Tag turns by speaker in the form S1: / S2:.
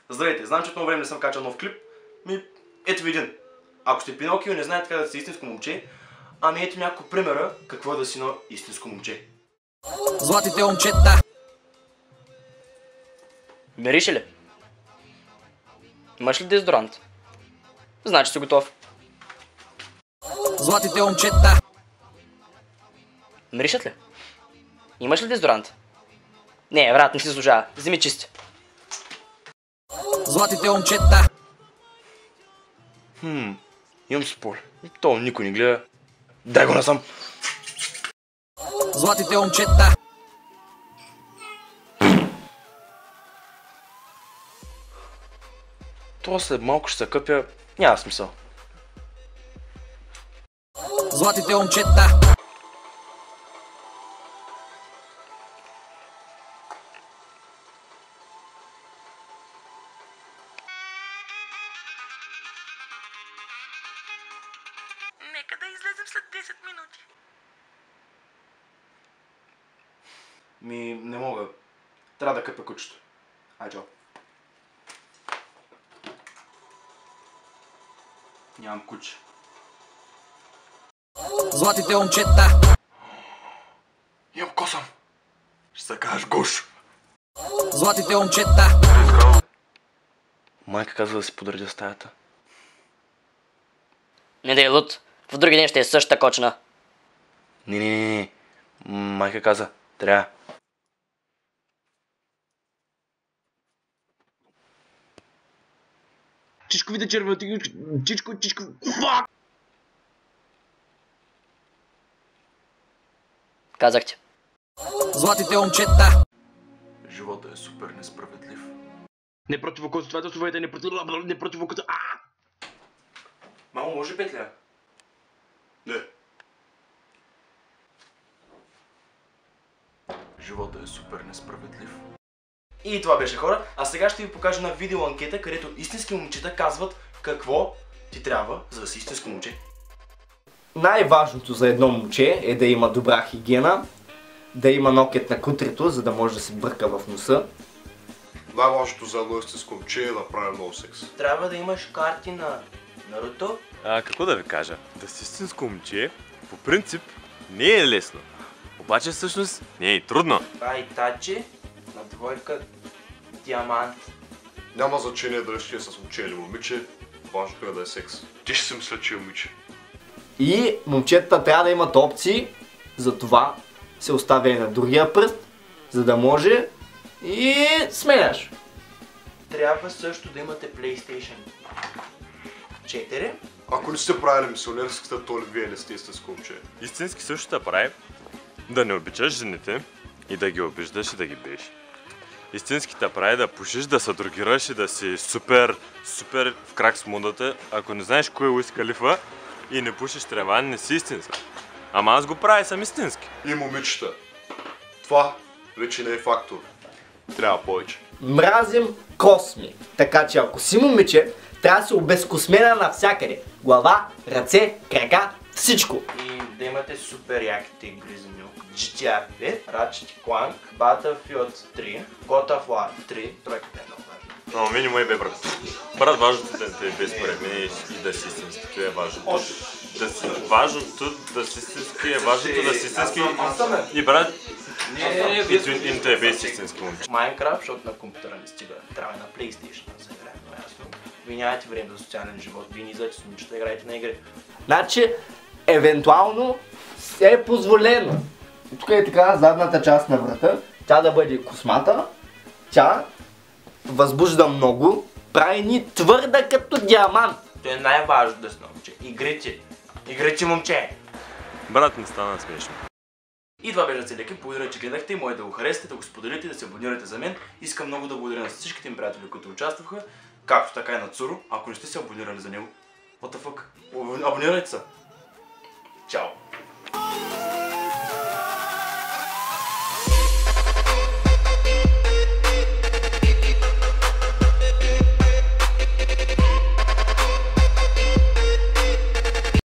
S1: Здравейте, знам, че много време не съм качал нов клип. Ето ви един. Ако сте Пинокио и не знаете как да сте истинско момче, ами ето няколко примера какво е да си на истинско момче.
S2: Златите момчета.
S3: Мириш ли? Имаш ли дезодорант? Значи си готов.
S2: Златите момчета.
S3: Миришат ли? Имаш ли дезодорант? Не, брат, не си заслужава. Вземи чисти.
S2: Златите момчета.
S1: Имам спор. То никой не гледа. Дай го насам.
S2: Златите момчета.
S1: То след малко ще се къпя. Няма смисъл.
S2: Златите момчета.
S4: Нека да излезем след 10 минути.
S1: Не мога. Трябва да къпя кучето. Ай, чао. Нямам куче.
S2: Златите момчета.
S1: Имам косъм. Ще се кажеш Гош.
S2: Златите момчета.
S1: Майка казва да си подредя стаята.
S3: Не дай луд. В други ден ще е същата кочна.
S1: Не. Майка каза, трябва.
S5: Чичковите червети, чичко. Фак!
S3: Казах ти.
S2: Златите момчета.
S1: Живота е супер несправедлив.
S5: Не противоконституционните, не противоконституционните.
S1: Мамо, може петля? Не. Живота е супер несправедлив. И това беше, хора. А сега ще ви покажа една видеоанкета, където истински момчета казват какво ти трябва, за да си истинско момче.
S6: Най-важното за едно момче е да има добра хигиена, да има нокет на кутрито, за да може да се бърка в носа.
S7: Най-важното за едно истинско момче е да прави много секс.
S1: Трябва да имаш карти на Наруто.
S8: Какво да ви кажа? Да си истинско момче, по принцип, не е лесно. Обаче всъщност не е и трудно.
S1: Айтачи на двойка диамант.
S7: Няма значение дали ще е с момче или момиче, важното е да е секс. Ти ще си мисля, че е момиче.
S6: И момчетата трябва да имат опции, затова се оставя и на другия пръст, за да може и сменяш.
S1: Трябва също да имате PlayStation 4.
S7: Ако не сте правили мисионерската, то ли вие не сте истинско момче.
S8: Истински също да прави да не обичаш жените и да ги обиждаш и да ги биеш. Истински те прави да пушиш, да се дрогираш и да си супер в крак с модата. Ако не знаеш кой е Уиз Халифа и не пушиш трева, не си истински. Ама аз го правя, съм истински.
S7: И момичета. Това вече не е фактор. Трябва повече.
S6: Мразим косми. Така че ако си момиче, трябва да се обезкосмена навсякъде. Глава, ръце, крака, всичко.
S1: И да имате супер яките игри за него. GTA 5, Ratchet Clank, Battlefield 3, God of War 3, тройката е много важна.
S8: Но минимум е бе, брат. Брат, важното да е без според мен и да си истински. Това е важното. Важното да си истински е важното да си истински. И брат, и да е без истински момче.
S1: Minecraft, защото на компютъра не стига. Трябва на PlayStation да се играе, това е ясно. Вие нямате време за социален живот, вие не излезете с момичета, играете на игри.
S6: Значи, евентуално е позволено. Тук е така задната част на врата, тя да бъде космата, тя възбужда много, прави ни твърда като диамант.
S1: То е най-важно да се научи. Игрите, момче!
S8: Брат, не стана смешно.
S1: И това беше целият екип. Благодаря, че гледахте и може да го харесате, да го споделите, да се абонирате за мен. Искам много да благодаря на всичките ми приятели, които участваха, както така и на Цуро. Ако не сте се абонирали за него, what the fuck? Абонирайте се! Чао!